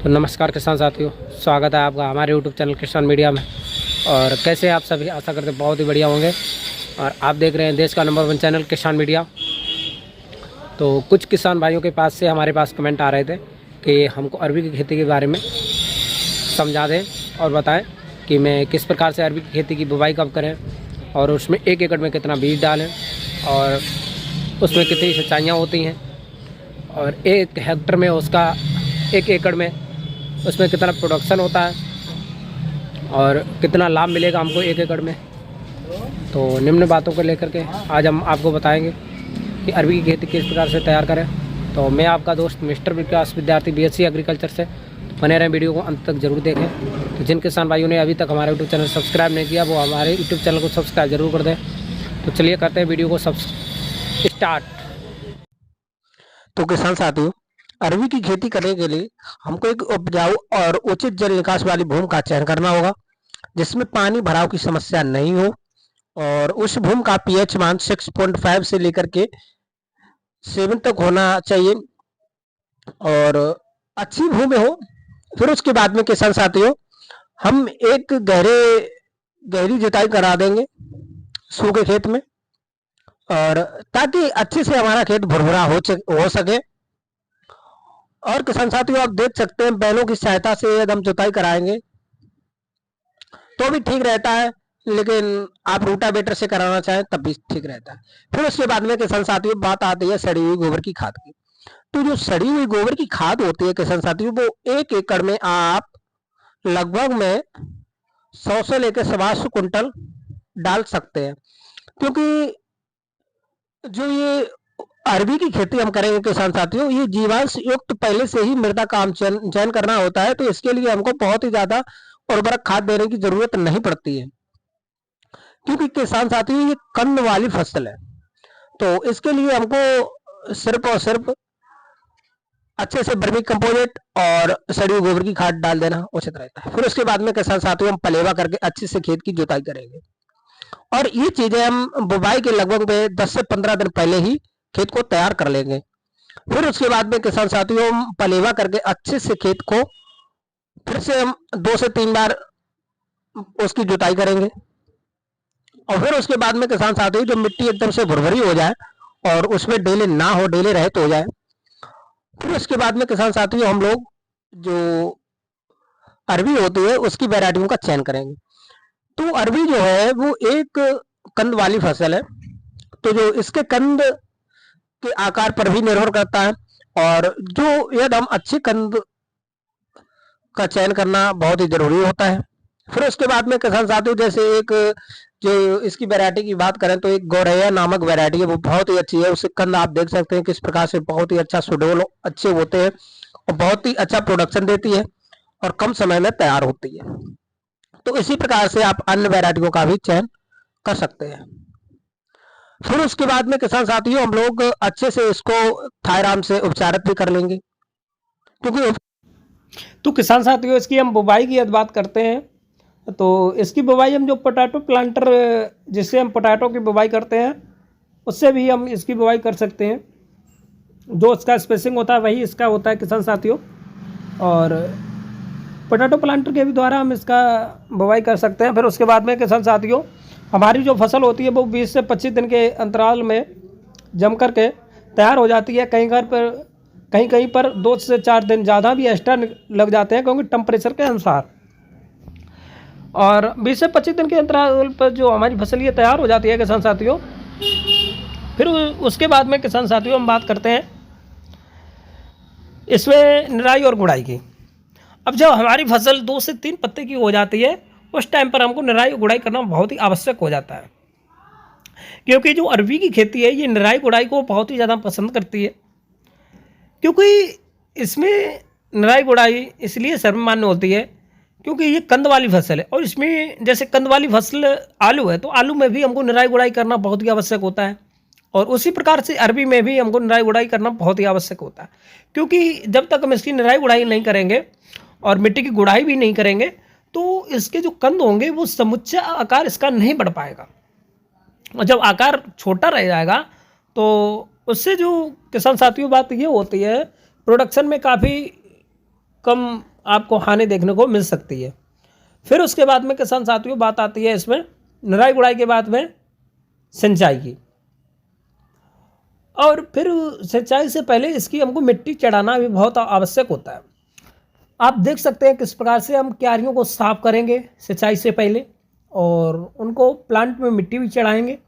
तो नमस्कार किसान साथियों, स्वागत है आपका हमारे यूट्यूब चैनल किसान मीडिया में। और कैसे आप सभी, आशा करते बहुत ही बढ़िया होंगे। और आप देख रहे हैं देश का नंबर 1 चैनल किसान मीडिया। तो कुछ किसान भाइयों के पास से हमारे पास कमेंट आ रहे थे कि हमको अरबी की खेती के बारे में समझा दें और बताएं कि मैं किस प्रकार से अरबी की खेती की बुवाई कब करें और उसमें 1 एकड़ में कितना बीज डालें और उसमें कितनी सिंचाइयाँ होती हैं और 1 हेक्टर में उसका 1 एकड़ में उसमें कितना प्रोडक्शन होता है और कितना लाभ मिलेगा हमको 1 एकड़ में। तो निम्न बातों को लेकर के आज हम आपको बताएंगे कि अरबी की खेती किस प्रकार से तैयार करें। तो मैं आपका दोस्त मिस्टर विकास विद्यार्थी BSc एग्रीकल्चर से। बने रहें, वीडियो को अंत तक जरूर देखें। तो जिन किसान भाइयों ने अभी तक हमारा यूट्यूब चैनल सब्सक्राइब नहीं किया वो हमारे यूट्यूब चैनल को सब्सक्राइब जरूर कर दें। तो चलिए करते हैं वीडियो को स्टार्ट। तो किसान साथियों, अरबी की खेती करने के लिए हमको एक उपजाऊ और उचित जल निकास वाली भूमि का चयन करना होगा, जिसमें पानी भराव की समस्या नहीं हो और उस भूमि का pH मान 6.5 से लेकर के 7 तक होना चाहिए और अच्छी भूमि हो। फिर उसके बाद में किसान साथियों, हम एक गहरी जुताई करा देंगे सूखे खेत में, और ताकि अच्छे से हमारा खेत भुरभुरा हो सके। और किसान साथियों, आप देख सकते हैं बैलों की सहायता से यदि हम जुताई कराएंगे तो भी ठीक रहता है, लेकिन आप रोटावेटर से कराना चाहें तब भी ठीक रहता है। फिर उसके बाद में किसान साथियों बात आती है सड़ी हुई गोबर की खाद की। तो जो सड़ी हुई गोबर की खाद होती है किसान साथियों, वो 1 एकड़ में आप लगभग में 100 से लेकर 125 कुंटल डाल सकते हैं, क्योंकि जो ये अरबी की खेती हम करेंगे किसान साथियों, ये जीवांश युक्त पहले से ही मृदा का चयन करना होता है। तो इसके लिए हमको बहुत ही ज्यादा उर्वरक खाद देने की जरूरत नहीं पड़ती है, क्योंकि किसान साथियों ये कंद वाली फसल है। तो इसके लिए हमको सिर्फ और सिर्फ अच्छे से वर्मी कंपोजिट और सड़ी हुई गोबर की खाद डाल देना उचित रहता है। फिर उसके बाद में किसान साथियों हम पलेवा करके अच्छे से खेत की जुताई करेंगे, और ये चीजें हम बुवाई के लगभग 10 से 15 दिन पहले ही खेत को तैयार कर लेंगे। फिर उसके बाद में किसान साथियों हम पलेवा करके अच्छे से खेत को फिर से हम 2 से 3 बार उसकी जुताई करेंगे, और फिर उसके बाद में किसान साथियों जो मिट्टी एकदम से भुरभुरी हो जाए और उसमें डेले ना हो, डेले रहित हो जाए, फिर उसके बाद में किसान साथियों हम लोग जो अरबी होती है उसकी वैरायटियों का चयन करेंगे। तो अरबी जो है वो एक कंद वाली फसल है, तो जो इसके कंद के आकार पर भी निर्भर करता है, और जो यदि हम अच्छे कंद का चयन करना बहुत ही जरूरी होता है। फिर उसके बाद में किसान साथियों जैसे एक जो इसकी वैरायटी की बात करें तो एक गौरैया नामक वैरायटी है, वो बहुत ही अच्छी है। उसके कंद आप देख सकते हैं किस प्रकार से बहुत ही अच्छा सुडोल अच्छे होते हैं और बहुत ही अच्छा प्रोडक्शन देती है और कम समय में तैयार होती है। तो इसी प्रकार से आप अन्य वैरायटियों का भी चयन कर सकते हैं। फिर उसके बाद में किसान साथियों हम लोग अच्छे से इसको थायराम से उपचारित भी कर लेंगे, क्योंकि तो किसान साथियों इसकी हम बुवाई की यदि बात करते हैं तो इसकी बुवाई हम जो पोटैटो प्लांटर जिससे हम पोटैटो की बुवाई करते हैं उससे भी हम इसकी बुवाई कर सकते हैं। जो इसका स्पेसिंग होता है वही इसका होता है किसान साथियों, और पोटैटो प्लांटर के भी द्वारा हम इसका बुवाई कर सकते हैं। फिर उसके बाद में किसान साथियों हमारी जो फसल होती है वो 20 से 25 दिन के अंतराल में जम करके तैयार हो जाती है। कहीं कहीं पर 2 से 4 दिन ज़्यादा भी एक्स्ट्रा लग जाते हैं, क्योंकि टेम्परेचर के अनुसार। और 20 से 25 दिन के अंतराल पर जो हमारी फसल ये तैयार हो जाती है किसान साथियों, फिर उसके बाद में किसान साथियों हम बात करते हैं इसमें निराई और गुड़ाई की। अब जब हमारी फसल 2 से 3 पत्ते की हो जाती है उस टाइम पर हमको निराई और गुड़ाई करना बहुत ही आवश्यक हो जाता है, क्योंकि जो अरबी की खेती है ये निराई गुड़ाई को बहुत ही ज़्यादा पसंद करती है, क्योंकि इसमें निराई गुड़ाई इसलिए सर्वमान्य होती है क्योंकि ये कंद वाली फसल है। और इसमें जैसे कंद वाली फसल आलू है तो आलू में भी हमको निराई गुड़ाई करना बहुत ही आवश्यक होता है, और उसी प्रकार से अरबी में भी हमको निराई गुड़ाई करना बहुत ही आवश्यक होता है, क्योंकि जब तक हम इसकी निराई गुड़ाई नहीं करेंगे और मिट्टी की गुड़ाई भी नहीं करेंगे तो इसके जो कंद होंगे वो समुच्चा आकार इसका नहीं बढ़ पाएगा, और जब आकार छोटा रह जाएगा तो उससे जो किसान साथियों बात ये होती है प्रोडक्शन में काफ़ी कम आपको हानि देखने को मिल सकती है। फिर उसके बाद में किसान साथियों बात आती है इसमें निराई गुड़ाई के बाद में सिंचाई की। और फिर सिंचाई से पहले इसकी हमको मिट्टी चढ़ाना भी बहुत आवश्यक होता है। आप देख सकते हैं किस प्रकार से हम क्यारियों को साफ करेंगे सिंचाई से पहले, और उनको प्लांट में मिट्टी भी चढ़ाएंगे,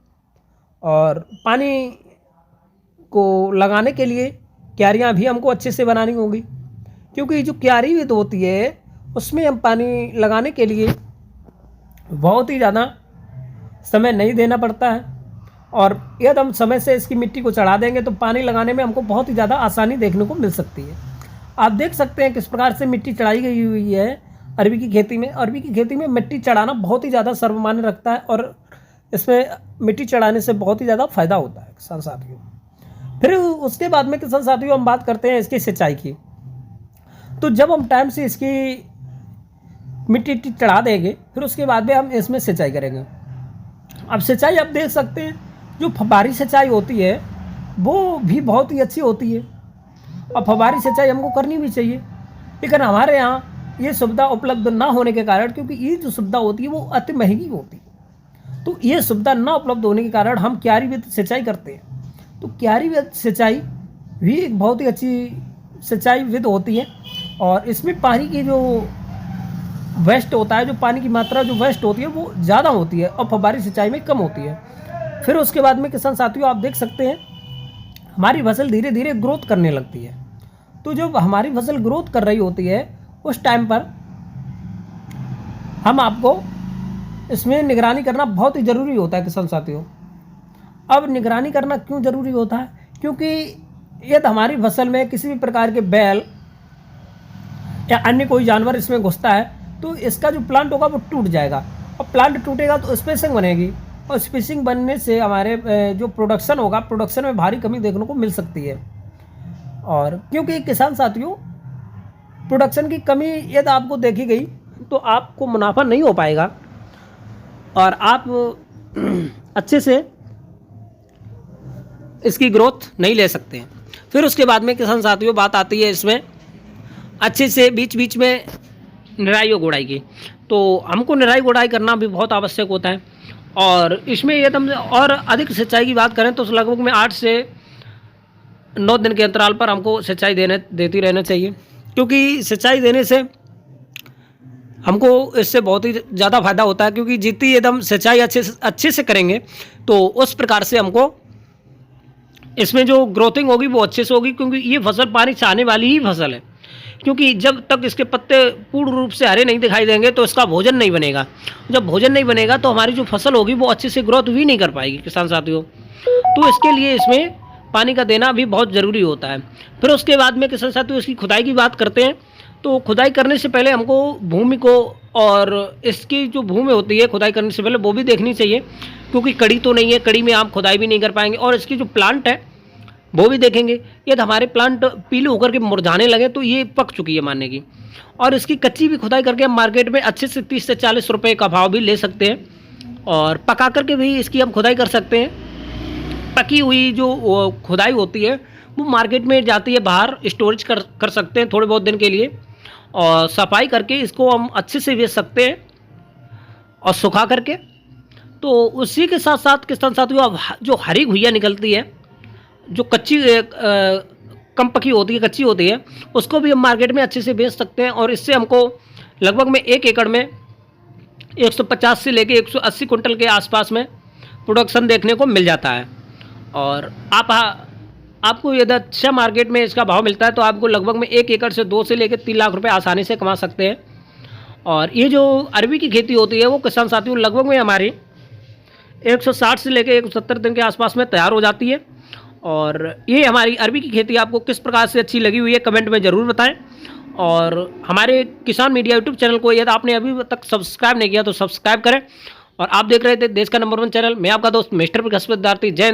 और पानी को लगाने के लिए क्यारियाँ भी हमको अच्छे से बनानी होगी, क्योंकि जो क्यारी विध होती है उसमें हम पानी लगाने के लिए बहुत ही ज़्यादा समय नहीं देना पड़ता है, और यदि हम समय से इसकी मिट्टी को चढ़ा देंगे तो पानी लगाने में हमको बहुत ही ज़्यादा आसानी देखने को मिल सकती है। आप देख सकते हैं किस प्रकार से मिट्टी चढ़ाई गई हुई है अरबी की खेती में। अरबी की खेती में मिट्टी चढ़ाना बहुत ही ज़्यादा सर्वमान्य रखता है, और इसमें मिट्टी चढ़ाने से बहुत ही ज़्यादा फायदा होता है किसान साथियों। फिर उसके बाद में किसान साथियों हम बात करते हैं इसकी सिंचाई की। तो जब हम टाइम से इसकी मिट्टी चढ़ा देंगे फिर उसके बाद में हम इसमें सिंचाई करेंगे। अब सिंचाई आप देख सकते हैं जो फव्वारी सिंचाई होती है वो भी बहुत ही अच्छी होती है, और फव्वारी सिंचाई हमको करनी भी चाहिए, लेकिन हमारे यहाँ ये सुविधा उपलब्ध ना होने के कारण, क्योंकि ये जो सुविधा होती है वो अति महंगी होती है, तो ये सुविधा ना उपलब्ध होने के कारण हम क्यारी विध सिंचाई करते हैं। तो क्यारी विध सिंचाई भी एक बहुत ही अच्छी सिंचाई विध होती है, और इसमें पानी की जो वेस्ट होता है, जो पानी की मात्रा जो वेस्ट होती है वो ज़्यादा होती है, और फव्वारी सिंचाई में कम होती है। फिर उसके बाद में किसान साथियों आप देख सकते हैं हमारी फसल धीरे धीरे ग्रोथ करने लगती है। तो जब हमारी फसल ग्रोथ कर रही होती है उस टाइम पर हम आपको इसमें निगरानी करना बहुत ही ज़रूरी होता है किसान साथियों। अब निगरानी करना क्यों ज़रूरी होता है, क्योंकि यदि हमारी फसल में किसी भी प्रकार के बैल या अन्य कोई जानवर इसमें घुसता है तो इसका जो प्लांट होगा वो टूट जाएगा, और प्लांट टूटेगा तो स्पेसिंग बनेगी, और स्पेसिंग बनने से हमारे जो प्रोडक्शन होगा प्रोडक्शन में भारी कमी देखने को मिल सकती है। और क्योंकि किसान साथियों प्रोडक्शन की कमी यदि आपको देखी गई तो आपको मुनाफा नहीं हो पाएगा, और आप अच्छे से इसकी ग्रोथ नहीं ले सकते हैं। फिर उसके बाद में किसान साथियों बात आती है इसमें अच्छे से बीच बीच में निराई और गुड़ाई की। तो हमको निराई गुड़ाई करना भी बहुत आवश्यक होता है, और इसमें यदि हम और अधिक सिंचाई की बात करें तो लगभग में 8 से 9 दिन के अंतराल पर हमको सिंचाई देती रहना चाहिए, क्योंकि सिंचाई देने से हमको इससे बहुत ही ज़्यादा फायदा होता है, क्योंकि जितनी यदि हम सिंचाई अच्छे से करेंगे तो उस प्रकार से हमको इसमें जो ग्रोथिंग होगी वो अच्छे से होगी, क्योंकि ये फसल पानी चाहने वाली ही फसल है। क्योंकि जब तक इसके पत्ते पूर्ण रूप से हरे नहीं दिखाई देंगे तो इसका भोजन नहीं बनेगा, जब भोजन नहीं बनेगा तो हमारी जो फसल होगी वो अच्छे से ग्रोथ भी नहीं कर पाएगी किसान साथियों। तो इसके लिए इसमें पानी का देना भी बहुत ज़रूरी होता है। फिर उसके बाद में किसान साथियों इसकी खुदाई की बात करते हैं। तो खुदाई करने से पहले हमको भूमि को और इसकी जो भूमि होती है खुदाई करने से पहले वो भी देखनी चाहिए, क्योंकि कड़ी तो नहीं है, कड़ी में आप खुदाई भी नहीं कर पाएंगे, और इसकी जो प्लांट है वो भी देखेंगे। यदि हमारे प्लांट पीले होकर के मुरझाने लगे तो ये पक चुकी है मानने की, और इसकी कच्ची भी खुदाई करके हम मार्केट में अच्छे से 30 से 40 रुपये का भाव भी ले सकते हैं, और पका करके भी इसकी हम खुदाई कर सकते हैं। पकी हुई जो खुदाई होती है वो मार्केट में जाती है, बाहर स्टोरेज कर सकते हैं थोड़े बहुत दिन के लिए, और सफाई करके इसको हम अच्छे से बेच सकते हैं और सुखा करके। तो उसी के साथ साथ किसान साथियों अब जो हरी घुइया निकलती है, जो कच्ची कम पकी होती है, कच्ची होती है, उसको भी हम मार्केट में अच्छे से बेच सकते हैं, और इससे हमको लगभग में 1 एकड़ में 150 से लेके 180 कुंटल के आसपास में प्रोडक्शन देखने को मिल जाता है। और आपको यदि अच्छा मार्केट में इसका भाव मिलता है तो आपको लगभग में 1 एकड़ से 2 से लेकर 3 लाख रुपए आसानी से कमा सकते हैं। और ये जो अरबी की खेती होती है वो किसान साथियों लगभग में हमारी 160 से लेकर 170 दिन के आसपास में तैयार हो जाती है। और ये हमारी अरबी की खेती आपको किस प्रकार से अच्छी लगी हुई है कमेंट में ज़रूर बताएं, और हमारे किसान मीडिया यूट्यूब चैनल को यदि आपने अभी तक सब्सक्राइब नहीं किया तो सब्सक्राइब करें। और आप देख रहे थे देश का नंबर 1 चैनल, मैं आपका दोस्त मिस्टर प्रकाश विद्यार्थी। जय